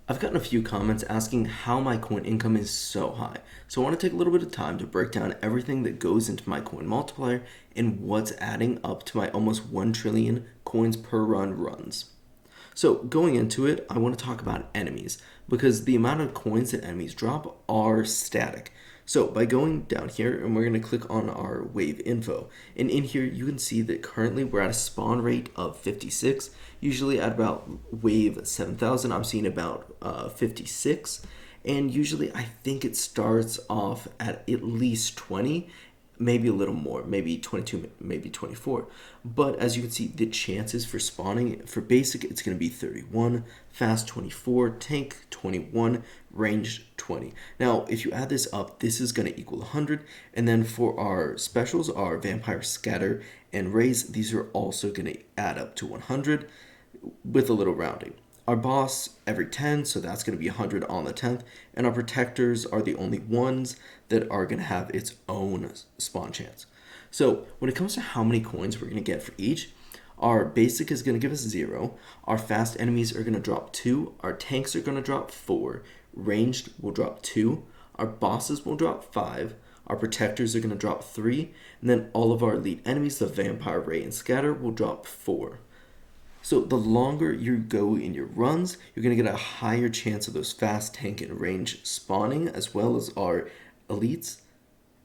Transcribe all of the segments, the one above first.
I've gotten a few comments asking how my coin income is so high, so I want to take a little bit of time to break down everything that goes into my coin multiplier and what's adding up to my almost 1 trillion coins per run runs. So going into it, I want to talk about enemies because the amount of coins that enemies drop are static. So by going down here and we're going to click on our wave info, and in here you can see that currently we're at a spawn rate of 56. Usually at about wave 7,000 I'm seeing about 56, and usually I think it starts off at least 20, maybe a little more, maybe 22, maybe 24. But as you can see, the chances for spawning for basic, it's going to be 31, fast 24, tank 21, range 20. Now, if you add this up, this is going to equal 100. And then for our specials, our vampire, scatter, and raise, these are also going to add up to 100 with a little rounding. Our boss every 10, so that's going to be 100 on the 10th, and our protectors are the only ones that are going to have its own spawn chance. So when it comes to how many coins we're going to get for each, our basic is going to give us 0, our fast enemies are going to drop 2, our tanks are going to drop 4, ranged will drop 2, our bosses will drop 5, our protectors are going to drop 3, and then all of our elite enemies, the vampire, ray, and scatter, will drop 4. So the longer you go in your runs, you're going to get a higher chance of those fast, tank, and range spawning, as well as our elites.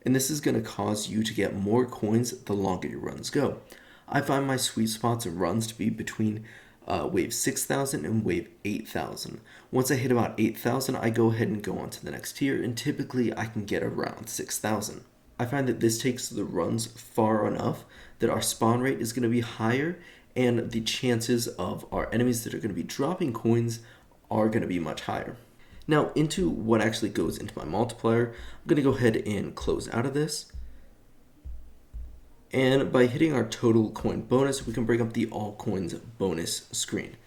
And this is going to cause you to get more coins the longer your runs go. I find my sweet spots of runs to be between wave 6,000 and wave 8,000. Once I hit about 8,000, I go ahead and go on to the next tier, and typically I can get around 6,000. I find that this takes the runs far enough that our spawn rate is going to be higher, and the chances of our enemies that are going to be dropping coins are going to be much higher. Now, into what actually goes into my multiplier, I'm going to go ahead and close out of this. And by hitting our total coin bonus, we can bring up the all coins bonus screen.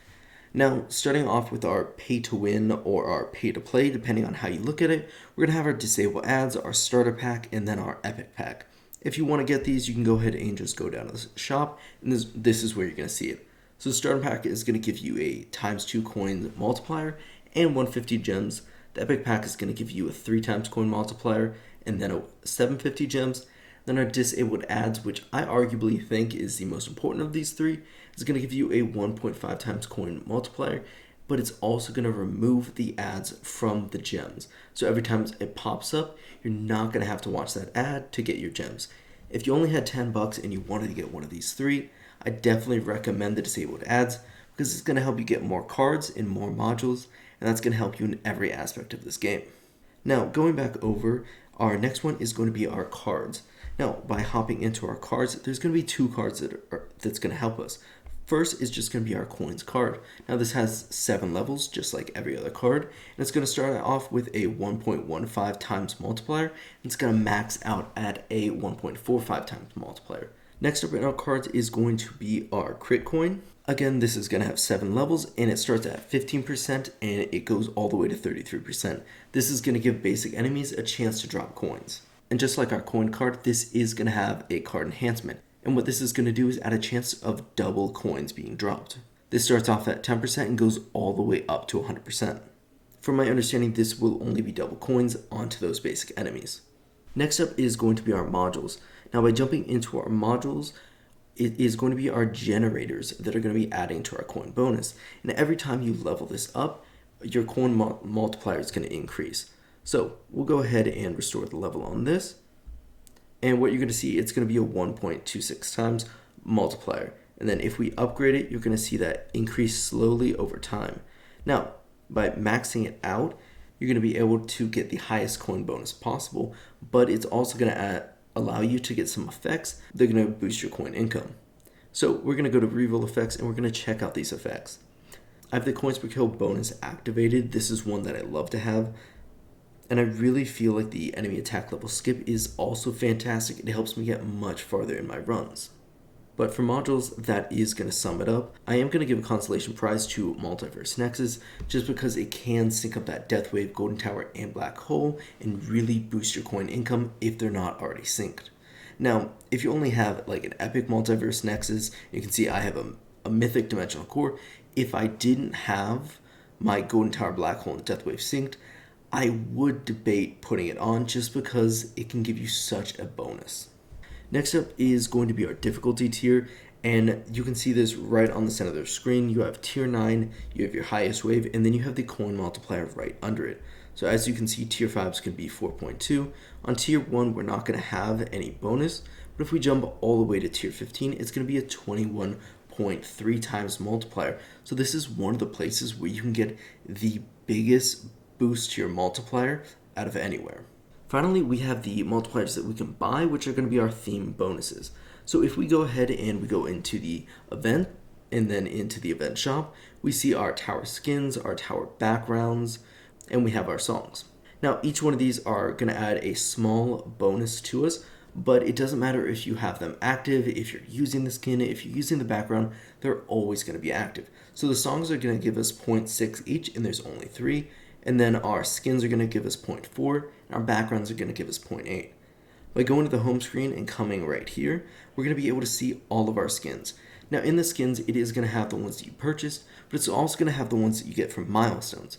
Now, starting off with our pay to win or our pay to play, depending on how you look at it, we're going to have our disable ads, our starter pack, and then our epic pack. If you want to get these, you can go ahead and just go down to the shop, and this is where you're going to see it. So the starter pack is going to give you a ×2 coin multiplier and 150 gems. The epic pack is going to give you a 3 times coin multiplier and then a 750 gems. Then our disabled ads, which I arguably think is the most important of these three, is going to give you a 1.5 times coin multiplier, but it's also going to remove the ads from the gems. So every time it pops up, you're not going to have to watch that ad to get your gems. If you only had $10 and you wanted to get one of these three, I definitely recommend the disabled ads because it's going to help you get more cards and more modules, and that's going to help you in every aspect of this game. Now, going back over, our next one is going to be our cards. Now, by hopping into our cards, there's going to be 2 cards that's going to help us. First is just going to be our coins card. Now this has 7 levels, just like every other card, and it's going to start off with a 1.15 times multiplier, and it's going to max out at a 1.45 times multiplier. Next up in our cards is going to be our crit coin. Again, this is going to have 7 levels, and it starts at 15%, and it goes all the way to 33%. This is going to give basic enemies a chance to drop coins. And just like our coin card, this is going to have a card enhancement. And what this is going to do is add a chance of double coins being dropped. This starts off at 10% and goes all the way up to 100%. From my understanding, this will only be double coins onto those basic enemies. Next up is going to be our modules. Now by jumping into our modules, it is going to be our generators that are going to be adding to our coin bonus. And every time you level this up, your coin multiplier is going to increase. So we'll go ahead and restore the level on this. And what you're going to see, it's going to be a 1.26 times multiplier. And then if we upgrade it, you're going to see that increase slowly over time. Now, by maxing it out, you're going to be able to get the highest coin bonus possible, but it's also going to allow you to get some effects that are going to boost your coin income. So we're going to go to reroll effects and we're going to check out these effects. I have the coins per kill bonus activated. This is one that I love to have. And I really feel like the enemy attack level skip is also fantastic. It helps me get much farther in my runs. But for modules, that is going to sum it up. I am going to give a consolation prize to Multiverse Nexus just because it can sync up that Death Wave, Golden Tower, and Black Hole and really boost your coin income if they're not already synced. Now, if you only have like an epic Multiverse Nexus, you can see I have a mythic dimensional core. If I didn't have my Golden Tower, Black Hole, and Death Wave synced, I would debate putting it on just because it can give you such a bonus. Next up is going to be our difficulty tier, and you can see this right on the center of the screen. You have tier 9, you have your highest wave, and then you have the coin multiplier right under it. So as you can see, tier 5s can be 4.2. On tier 1, we're not going to have any bonus, but if we jump all the way to tier 15, it's going to be a 21.3 times multiplier. So this is one of the places where you can get the biggest boost to your multiplier out of anywhere. Finally, we have the multipliers that we can buy, which are going to be our theme bonuses. So if we go ahead and we go into the event and then into the event shop, we see our tower skins, our tower backgrounds, and we have our songs. Now, each one of these are going to add a small bonus to us, but it doesn't matter if you have them active, if you're using the skin, if you're using the background, they're always going to be active. So the songs are going to give us 0.6 each, and there's only 3. And then our skins are going to give us 0.4, and our backgrounds are going to give us 0.8. By going to the home screen and coming right here, we're going to be able to see all of our skins. Now in the skins, it is going to have the ones that you purchased, but it's also going to have the ones that you get from milestones.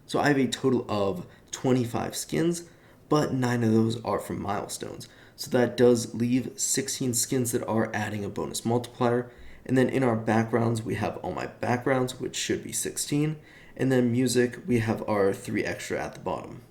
So I have a total of 25 skins, but 9 of those are from milestones. So that does leave 16 skins that are adding a bonus multiplier. And then in our backgrounds, we have all my backgrounds, which should be 16. And then music, we have our 3 extra at the bottom.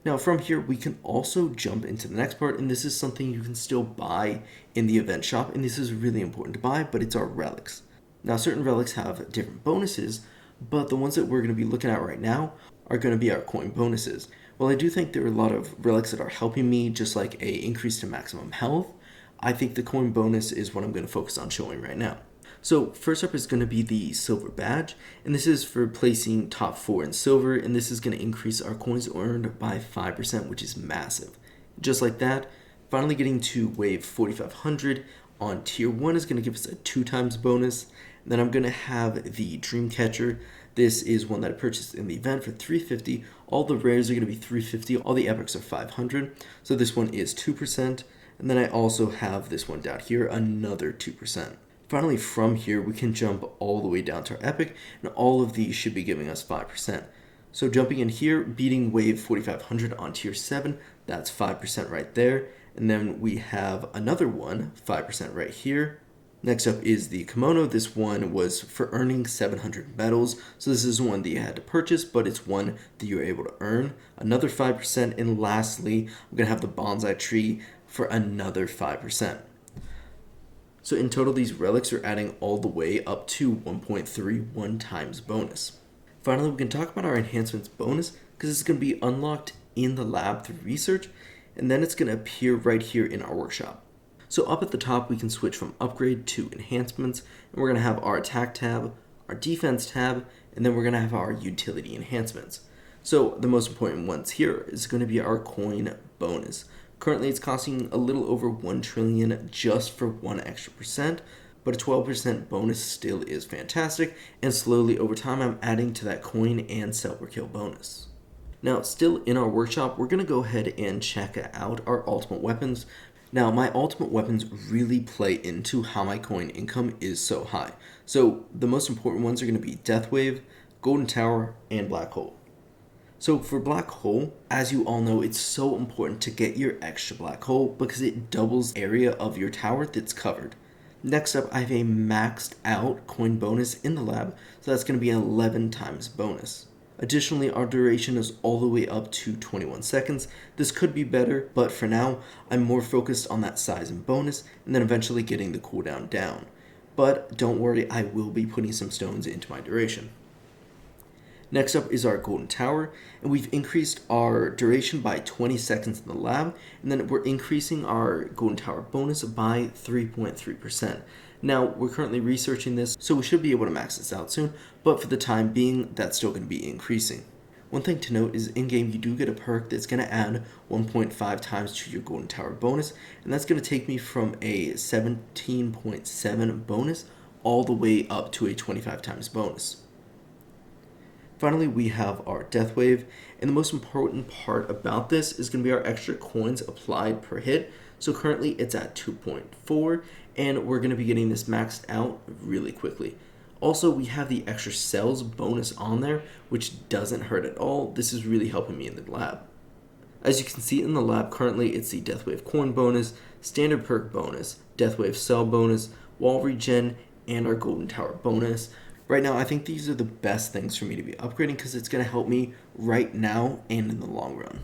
Now from here, we can also jump into the next part, and this is something you can still buy in the event shop, and this is really important to buy, but it's our relics. Now certain relics have different bonuses, but the ones that we're going to be looking at right now are going to be our coin bonuses. Well, I do think there are a lot of relics that are helping me, just like a increase to maximum health. I think the coin bonus is what I'm going to focus on showing right now. So first up is going to be the silver badge, and this is for placing top 4 in silver, and this is going to increase our coins earned by 5%, which is massive. Just like that, finally getting to wave 4500 on tier 1 is going to give us a 2 times bonus. And then I'm going to have the dream catcher. This is one that I purchased in the event for 350. All the rares are going to be 350, all the epics are 500. So this one is 2%, and then I also have this one down here, another 2%. Finally, from here, we can jump all the way down to our epic, and all of these should be giving us 5%. So jumping in here, beating wave 4500 on tier 7, that's 5% right there. And then we have another one, 5% right here. Next up is the kimono. This one was for earning 700 medals. So this is one that you had to purchase, but it's one that you were able to earn. Another 5%. And lastly, I'm going to have the bonsai tree for another 5%. So in total, these relics are adding all the way up to 1.31 times bonus. Finally, we can talk about our enhancements bonus because it's going to be unlocked in the lab through research, and then it's going to appear right here in our workshop. So up at the top, we can switch from upgrade to enhancements, and we're going to have our attack tab, our defense tab, and then we're going to have our utility enhancements. So the most important ones here is going to be our coin bonus. Currently, it's costing a little over 1 trillion just for 1 extra percent, but a 12% bonus still is fantastic, and slowly over time, I'm adding to that coin and sell per kill bonus. Now, still in our workshop, we're going to go ahead and check out our ultimate weapons. Now, my ultimate weapons really play into how my coin income is so high. So the most important ones are going to be Death Wave, Golden Tower, and Black Hole. So for Black Hole, as you all know, it's so important to get your extra Black Hole because it doubles area of your tower that's covered. Next up, I have a maxed out coin bonus in the lab, so that's going to be an 11 times bonus. Additionally, our duration is all the way up to 21 seconds. This could be better, but for now, I'm more focused on that size and bonus, and then eventually getting the cooldown down. But don't worry, I will be putting some stones into my duration. Next up is our Golden Tower, and we've increased our duration by 20 seconds in the lab, and then we're increasing our Golden Tower bonus by 3.3%. Now, we're currently researching this, so we should be able to max this out soon, but for the time being, that's still going to be increasing. One thing to note is in-game you do get a perk that's going to add 1.5 times to your Golden Tower bonus, and that's going to take me from a 17.7 bonus all the way up to a 25 times bonus. Finally, we have our Death Wave, and the most important part about this is going to be our extra coins applied per hit. So currently it's at 2.4, and we're going to be getting this maxed out really quickly. Also, we have the extra cells bonus on there, which doesn't hurt at all. This is really helping me in the lab. As you can see in the lab currently, it's the Death Wave coin bonus, standard perk bonus, Death Wave cell bonus, wall regen, and our golden tower bonus. Right now, I think these are the best things for me to be upgrading because it's going to help me right now and in the long run.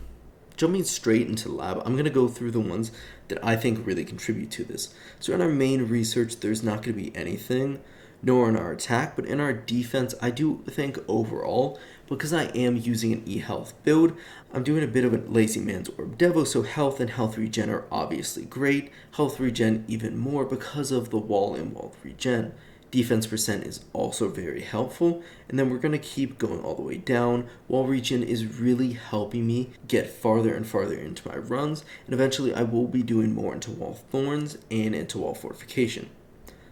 Jumping straight into the lab, I'm going to go through the ones that I think really contribute to this. So in our main research, there's not going to be anything, nor in our attack, but in our defense, I do think overall, because I am using an e-health build, I'm doing a bit of a lazy man's orb devo, so health and health regen are obviously great, health regen even more because of the wall and wall regen. Defense percent is also very helpful, and then we're going to keep going all the way down. Wall regen is really helping me get farther and farther into my runs, and eventually I will be doing more into wall thorns and into wall fortification.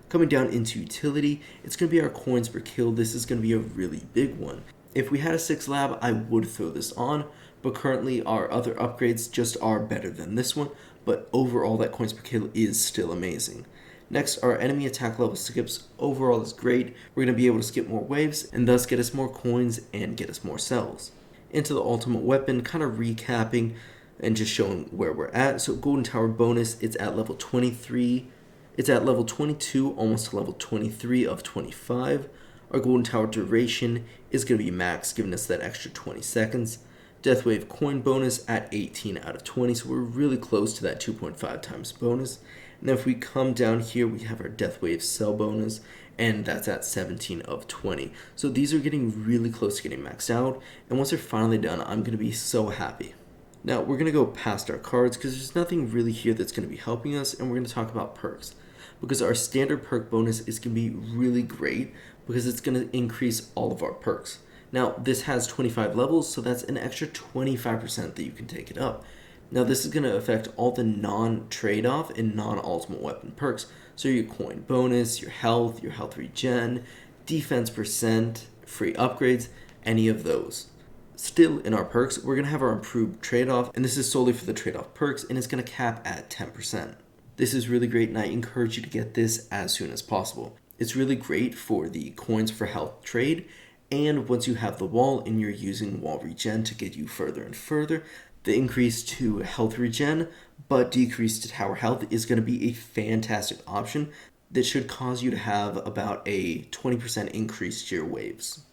Coming down into utility, it's going to be our coins per kill. This is going to be a really big one. If we had a 6 lab, I would throw this on, but currently our other upgrades just are better than this one, but overall that coins per kill is still amazing. Next, our enemy attack level skips overall is great. We're going to be able to skip more waves and thus get us more coins and get us more cells. Into the ultimate weapon, kind of recapping and just showing where we're at. So golden tower bonus, it's at level 23. It's at level 22, almost to level 23 of 25. Our golden tower duration is going to be max, giving us that extra 20 seconds. Death Wave coin bonus at 18 out of 20, so we're really close to that 2.5 times bonus. And then if we come down here, we have our Death Wave cell bonus, and that's at 17 of 20. So these are getting really close to getting maxed out, and once they're finally done, I'm going to be so happy. Now, we're going to go past our cards, because there's nothing really here that's going to be helping us, and we're going to talk about perks. Because our standard perk bonus is going to be really great, because it's going to increase all of our perks. Now, this has 25 levels, so that's an extra 25% that you can take it up. Now, this is going to affect all the non-trade-off and non-ultimate weapon perks. So your coin bonus, your health regen, defense percent, free upgrades, any of those. Still, in our perks, we're going to have our improved trade-off, and this is solely for the trade-off perks, and it's going to cap at 10%. This is really great, and I encourage you to get this as soon as possible. It's really great for the coins for health trade, and once you have the wall and you're using wall regen to get you further and further, the increase to health regen but decrease to tower health is going to be a fantastic option that should cause you to have about a 20% increase to your waves.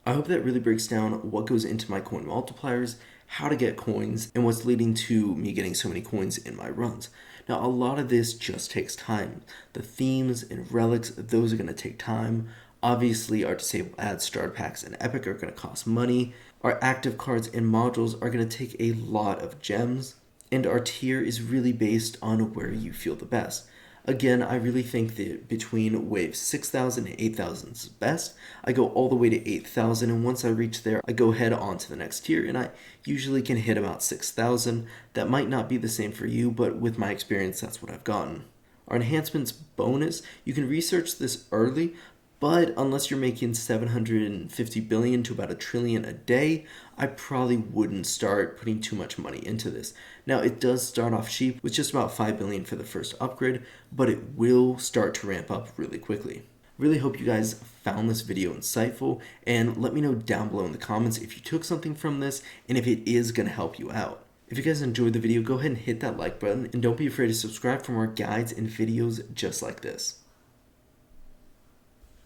I hope that really breaks down what goes into my coin multipliers, how to get coins, and what's leading to me getting so many coins in my runs. Now, a lot of this just takes time. The themes and relics, those are going to take time. Obviously, our disabled ads, starter packs, and epic are going to cost money. Our active cards and modules are going to take a lot of gems. And our tier is really based on where you feel the best. Again, I really think that between wave 6,000 and 8,000 is best. I go all the way to 8,000, and once I reach there, I go head on to the next tier, and I usually can hit about 6,000. That might not be the same for you, but with my experience, that's what I've gotten. Our enhancements bonus, you can research this early, but unless you're making 750 billion to about $1 trillion a day, I probably wouldn't start putting too much money into this. Now, it does start off cheap with just about 5 billion for the first upgrade, but it will start to ramp up really quickly. Really hope you guys found this video insightful, and let me know down below in the comments if you took something from this and if it is going to help you out. If you guys enjoyed the video, go ahead and hit that like button, and don't be afraid to subscribe for more guides and videos just like this.